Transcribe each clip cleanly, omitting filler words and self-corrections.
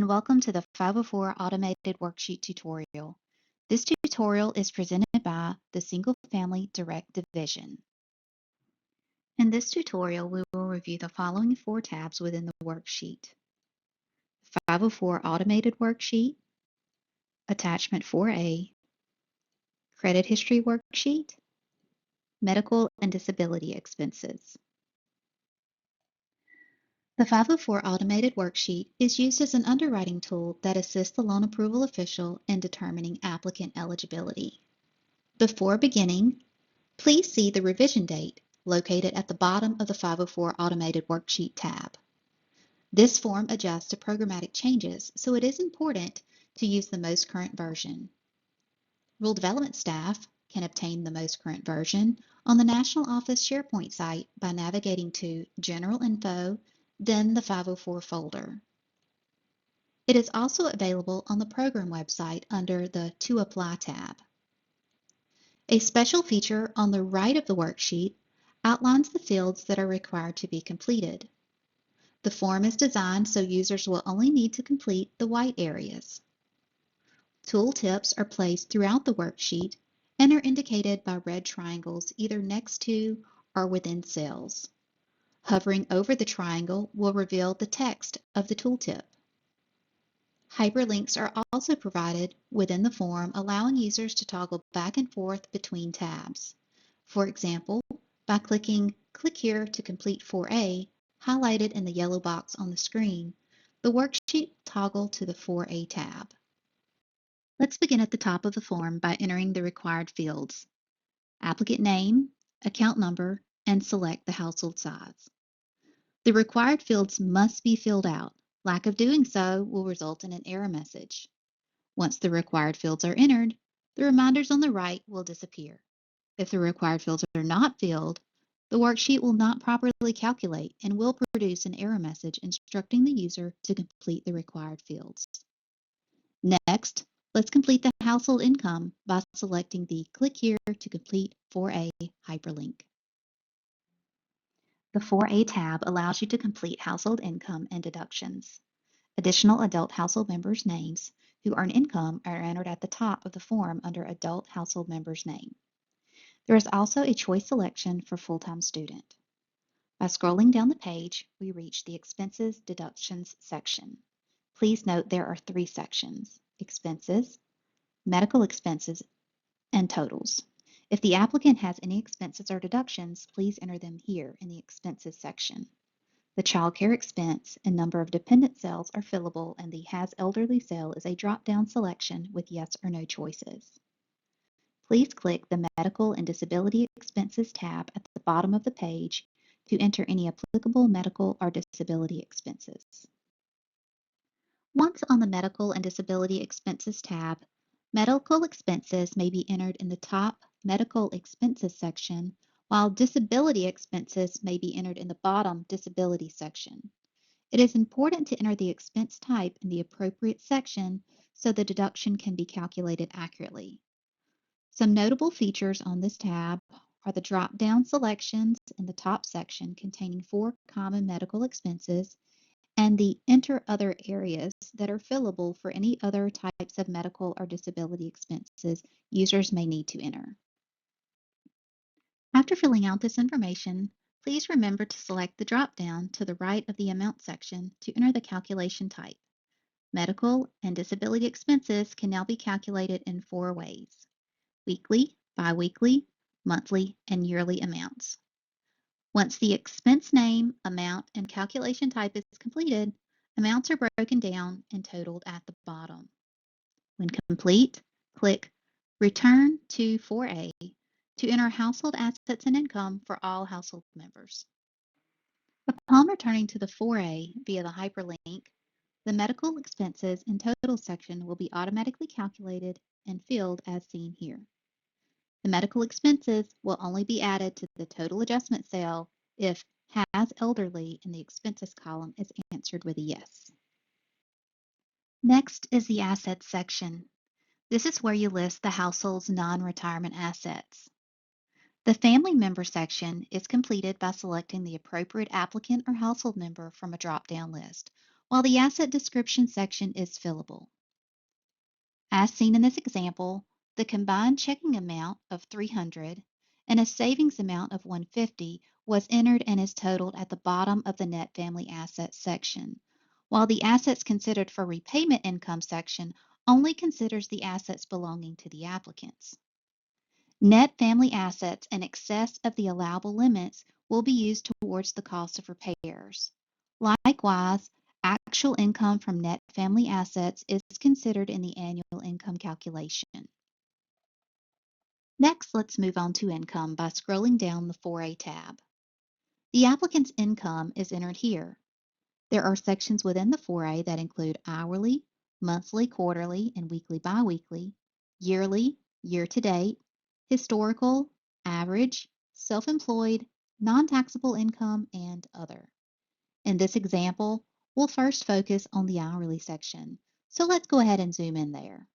and welcome to the 504 Automated Worksheet tutorial. This tutorial is presented by the Single Family Direct Division. In this tutorial, we will review the following 4 tabs within the worksheet: 504 Automated Worksheet, Attachment 4A, Credit History Worksheet, Medical and Disability Expenses. The 504 Automated Worksheet is used as an underwriting tool that assists the loan approval official in determining applicant eligibility. Before beginning, please see the revision date located at the bottom of the 504 Automated Worksheet tab. This form adjusts to programmatic changes, so it is important to use the most current version. Rule development staff can obtain the most current version on the National Office SharePoint site by navigating to General Info, then the 504 folder. It is also available on the program website under the To Apply tab. A special feature on the right of the worksheet outlines the fields that are required to be completed. The form is designed so users will only need to complete the white areas. Tooltips are placed throughout the worksheet and are indicated by red triangles either next to or within cells. Hovering over the triangle will reveal the text of the tooltip. Hyperlinks are also provided within the form, allowing users to toggle back and forth between tabs. For example, by clicking "Click here to complete 4A," highlighted in the yellow box on the screen, the worksheet will toggle to the 4A tab. Let's begin at the top of the form by entering the required fields: applicant name, account number, and select the household size. The required fields must be filled out. Lack of doing so will result in an error message. Once the required fields are entered, the reminders on the right will disappear. If the required fields are not filled, the worksheet will not properly calculate and will produce an error message instructing the user to complete the required fields. Next, let's complete the household income by selecting the "Click here to complete 4A" hyperlink. The 4A tab allows you to complete household income and deductions. Additional adult household members' names who earn income are entered at the top of the form under Adult Household Member's Name. There is also a choice selection for full-time student. By scrolling down the page, we reach the Expenses Deductions section. Please note there are 3 sections: Expenses, Medical Expenses, and Totals. If the applicant has any expenses or deductions, please enter them here in the Expenses section. The child care expense and number of dependent cells are fillable, and the Has Elderly cell is a drop-down selection with yes or no choices. Please click the Medical and Disability Expenses tab at the bottom of the page to enter any applicable medical or disability expenses. Once on the Medical and Disability Expenses tab, medical expenses may be entered in the top Medical Expenses section, while disability expenses may be entered in the bottom Disability section. It is important to enter the expense type in the appropriate section so the deduction can be calculated accurately. Some notable features on this tab are the drop-down selections in the top section containing 4 common medical expenses and the Enter Other areas that are fillable for any other types of medical or disability expenses users may need to enter. After filling out this information, please remember to select the drop-down to the right of the Amount section to enter the calculation type. Medical and disability expenses can now be calculated in 4 ways: weekly, biweekly, monthly, and yearly amounts. Once the expense name, amount, and calculation type is completed, amounts are broken down and totaled at the bottom. When complete, click Return to 4A to enter household assets and income for all household members. Upon returning to the 4A via the hyperlink, the medical expenses and total section will be automatically calculated and filled as seen here. The medical expenses will only be added to the total adjustment cell if Has Elderly in the expenses column is answered with a yes. Next is the Assets section. This is where you list the household's non-retirement assets. The Family Member section is completed by selecting the appropriate applicant or household member from a drop-down list, while the asset description section is fillable. As seen in this example, the combined checking amount of $300 and a savings amount of $150 was entered and is totaled at the bottom of the net family assets section, while the assets considered for repayment income section only considers the assets belonging to the applicants. Net family assets in excess of the allowable limits will be used towards the cost of repairs. Likewise, actual income from net family assets is considered in the annual income calculation. Next, let's move on to income by scrolling down the 4A tab. The applicant's income is entered here. There are sections within the 4A that include hourly, monthly, quarterly, and weekly biweekly, yearly, year-to-date, historical, average, self-employed, non-taxable income, and other. In this example, we'll first focus on the hourly section, so let's go ahead and zoom in there.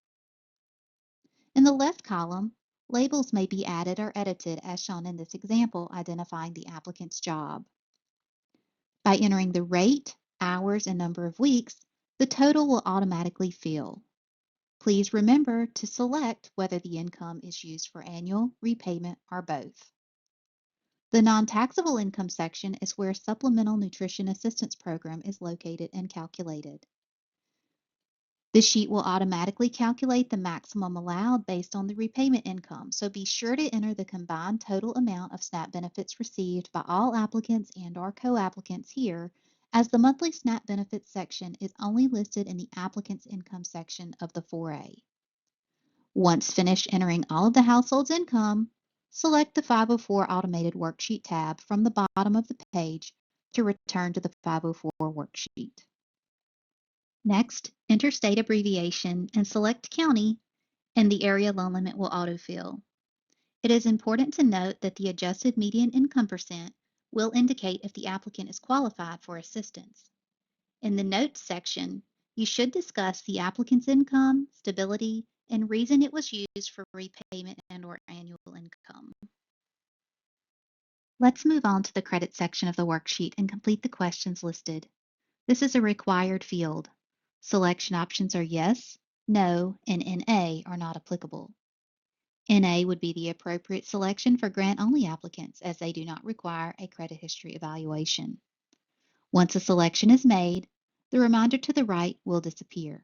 In the left column, labels may be added or edited as shown in this example, identifying the applicant's job. By entering the rate, hours, and number of weeks, the total will automatically fill. Please remember to select whether the income is used for annual, repayment, or both. The non-taxable income section is where Supplemental Nutrition Assistance Program is located and calculated. The sheet will automatically calculate the maximum allowed based on the repayment income, so be sure to enter the combined total amount of SNAP benefits received by all applicants and/or co-applicants here, as the monthly SNAP benefits section is only listed in the applicant's income section of the 4A. Once finished entering all of the household's income, select the 504 Automated Worksheet tab from the bottom of the page to return to the 504 worksheet. Next, enter state abbreviation and select county, and the area loan limit will autofill. It is important to note that the adjusted median income percent will indicate if the applicant is qualified for assistance. In the notes section, you should discuss the applicant's income, stability, and reason it was used for repayment and/or annual income. Let's move on to the credit section of the worksheet and complete the questions listed. This is a required field. Selection options are yes, no, and NA are not applicable. NA would be the appropriate selection for grant-only applicants as they do not require a credit history evaluation. Once a selection is made, the reminder to the right will disappear.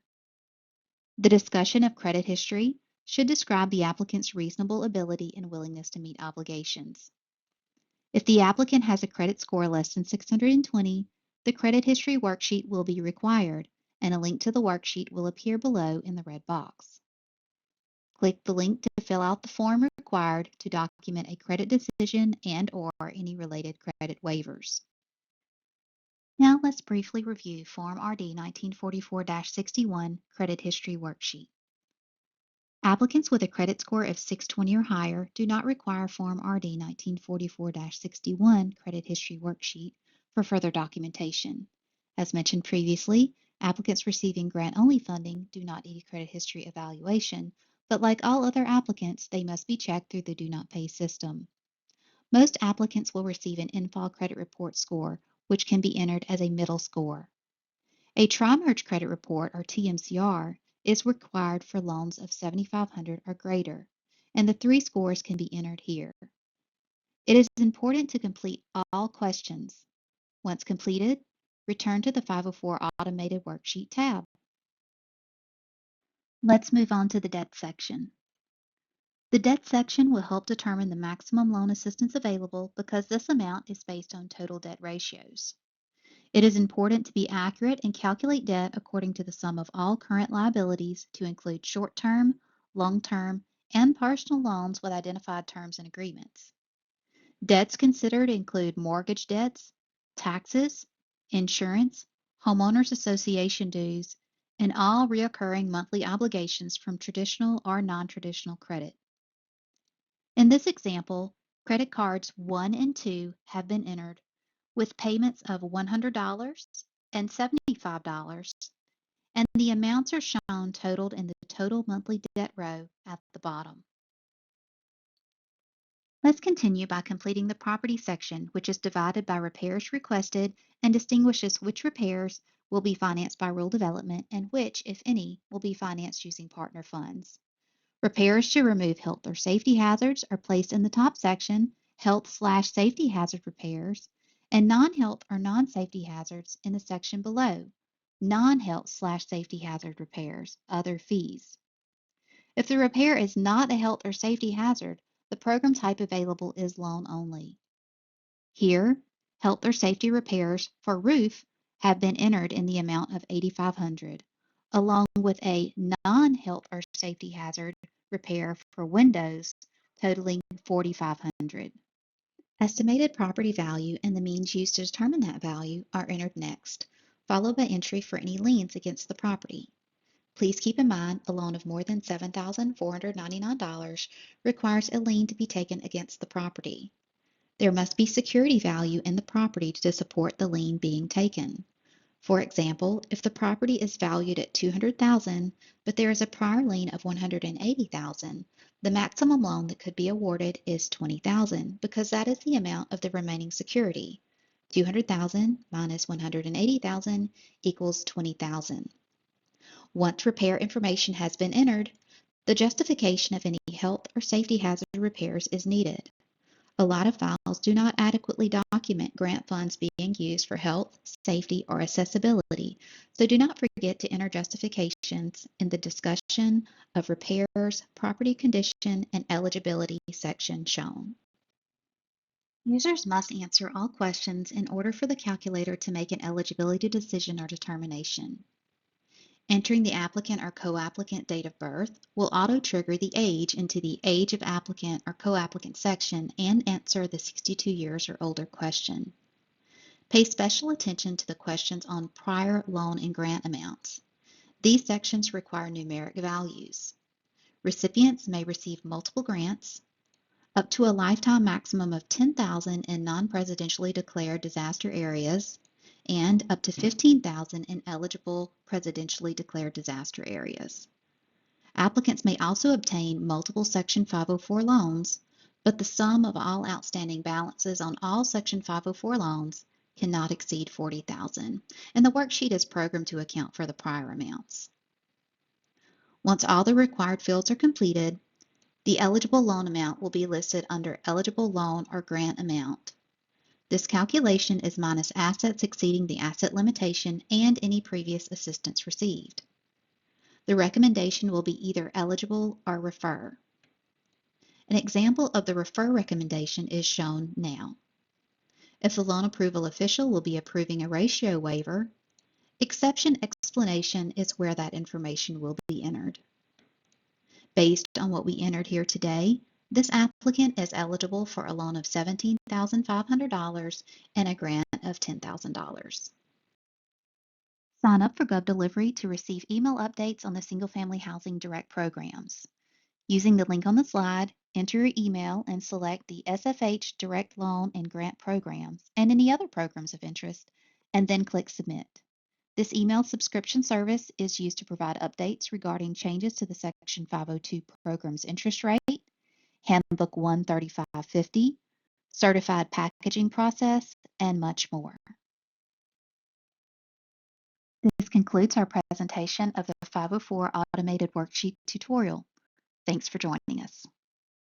The discussion of credit history should describe the applicant's reasonable ability and willingness to meet obligations. If the applicant has a credit score less than 620, the credit history worksheet will be required, and a link to the worksheet will appear below in the red box. Click the link to fill out the form required to document a credit decision and/or any related credit waivers. Now let's briefly review Form RD 1944-61 Credit History Worksheet. Applicants with a credit score of 620 or higher do not require Form RD 1944-61 Credit History Worksheet for further documentation. As mentioned previously, applicants receiving grant-only funding do not need a credit history evaluation, but like all other applicants, they must be checked through the Do Not Pay system. Most applicants will receive an in-file credit report score, which can be entered as a middle score. A tri-merge credit report, or TMCR, is required for loans of 7,500 or greater, and the three scores can be entered here. It is important to complete all questions. Once completed, return to the 504 Automated Worksheet tab. Let's move on to the debt section. The debt section will help determine the maximum loan assistance available because this amount is based on total debt ratios. It is important to be accurate and calculate debt according to the sum of all current liabilities to include short-term, long-term, and personal loans with identified terms and agreements. Debts considered include mortgage debts, taxes, insurance, homeowners association dues, and all recurring monthly obligations from traditional or non-traditional credit. In this example, credit cards 1 and 2 have been entered with payments of $100 and $75, and the amounts are shown totaled in the total monthly debt row at the bottom. Let's continue by completing the property section, which is divided by repairs requested and distinguishes which repairs will be financed by rural development, and which, if any, will be financed using partner funds. Repairs to remove health or safety hazards are placed in the top section, health/safety hazard repairs, and non-health or non-safety hazards in the section below, non-health/safety hazard repairs, other fees. If the repair is not a health or safety hazard, the program type available is loan only. Here, health or safety repairs for roof have been entered in the amount of $8,500, along with a non-health or safety hazard repair for windows totaling $4,500. Estimated property value and the means used to determine that value are entered next, followed by entry for any liens against the property. Please keep in mind a loan of more than $7,499 requires a lien to be taken against the property. There must be security value in the property to support the lien being taken. For example, if the property is valued at $200,000, but there is a prior lien of $180,000, the maximum loan that could be awarded is $20,000 because that is the amount of the remaining security. $200,000 minus $180,000 equals $20,000. Once repair information has been entered, the justification of any health or safety hazard repairs is needed. A lot of files do not adequately document grant funds being used for health, safety, or accessibility, so do not forget to enter justifications in the discussion of repairs, property condition, and eligibility section shown. Users must answer all questions in order for the calculator to make an eligibility decision or determination. Entering the applicant or co-applicant date of birth will auto-trigger the age into the Age of Applicant or Co-applicant section and answer the 62 years or older question. Pay special attention to the questions on prior loan and grant amounts. These sections require numeric values. Recipients may receive multiple grants, up to a lifetime maximum of $10,000 in non-presidentially declared disaster areas, and up to $15,000 in eligible presidentially declared disaster areas. Applicants may also obtain multiple Section 504 loans, but the sum of all outstanding balances on all Section 504 loans cannot exceed $40,000, and the worksheet is programmed to account for the prior amounts. Once all the required fields are completed, the eligible loan amount will be listed under Eligible Loan or Grant Amount. This calculation is minus assets exceeding the asset limitation and any previous assistance received. The recommendation will be either eligible or refer. An example of the refer recommendation is shown now. If the loan approval official will be approving a ratio waiver, exception explanation is where that information will be entered. Based on what we entered here today, this applicant is eligible for a loan of $17,500 and a grant of $10,000. Sign up for GovDelivery to receive email updates on the Single Family Housing Direct programs. Using the link on the slide, enter your email and select the SFH Direct Loan and Grant programs and any other programs of interest, and then click Submit. This email subscription service is used to provide updates regarding changes to the Section 502 program's interest rate, Handbook 13550, certified packaging process, and much more. This concludes our presentation of the 504 Automated Worksheet tutorial. Thanks for joining us.